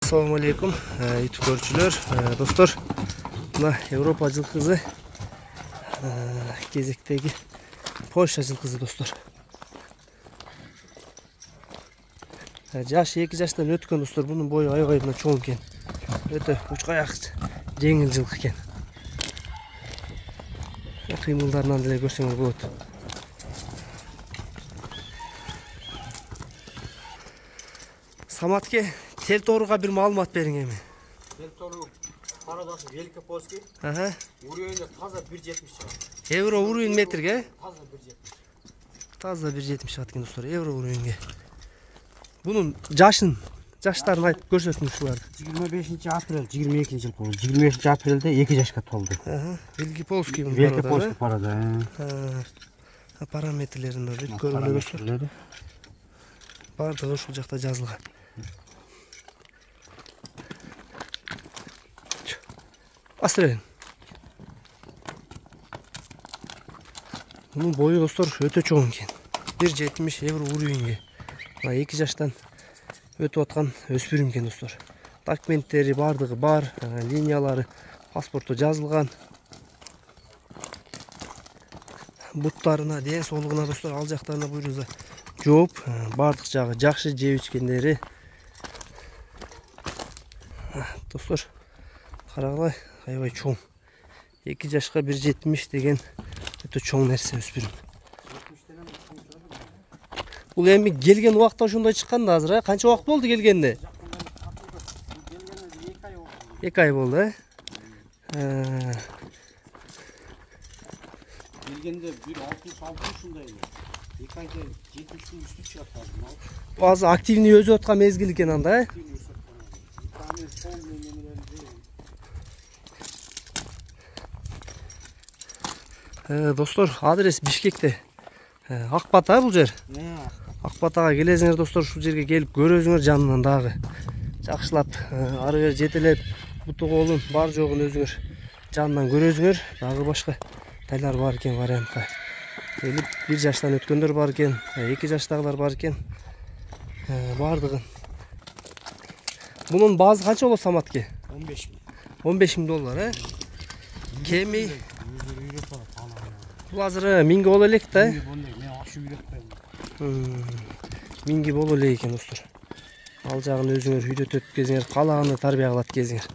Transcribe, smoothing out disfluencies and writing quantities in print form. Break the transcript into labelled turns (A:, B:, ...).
A: Assalamu alaikum YouTube görüşçüler, dostlar. Buna Avrupa жылқысы, кезектегі Польша жылқысы dostlar. Жашы 2 жаштан өткен достар, бұның бойы айғайына чоң екен. Өте ұшқаяқ жеңіл жылқы екен. Қимылдарынан деле көрсеңіз болады. Саматке тел торуға бір маалымат берің эми.
B: Тел тору Қарадашы Великопольский. Уровенде таза 1.70 шығады.
A: Евро уровень метрге?
B: Таза 1.70.
A: Таза 1.70 шығады екен достар, евро уровенге. Бұның жаштарын айтып көрсөтүңүз ушуларды.
B: 25 апрель 22 жыл болды. 25 апрелде 2 жашқа толды.
A: Великопольский
B: парада.
A: Параметрлерин көргөнү достар. Бардыгы ушул жакта жазылган. Астырын. Bunun boyu dostlar öte çoğun eкен. 1.70 евро уровенге. 2 жаштан өтүп аткан өспүрүм экен достар. Документтери бардыгы бар, линиялары, паспорту жазылган. Буттарына, ден соолугуна достар, ал жактарына буйруза жооп, бардык жагы жакшы жеп ичкендери. Достар, карагылай, аябай чоң. 2 жашка 1.70 деген өтө чоң нерсе өспүрүм. Бул эми келген убакта ошондой чыккан да азыр, канча убакыт болду келгенде? 2 ай болду,
B: Келгенде 1.60 ушундай эле. 2 айда 70 күн үстү чыгат азыр.
A: Азыр активный өзүп аткан мезгил экен анда, Достор, адрес Бишкекте. Акбата бул жер. Акбатага келесиңер достор, ушул жерге келип көрөсүңөр жанынан дагы. Жакшылап, ары бери жетелеп, буту колун бар жогун өзүңөр жанынан көрөсүңөр. Дагы башка тайлар бар экен вариантка. Келип 1 жаштан өткөндөр бар экен, 2 жаштагылар бар экен. Бардыгын. Bunun bazı kaç olur Samatki? 15.000 dolar, Kemi bu hazır mingi ol elek de. Mingi bol elek dostlar. Al jagын өзүңөр үйдөтүп кезиңер, калаганы тарбия кылат кезиңер.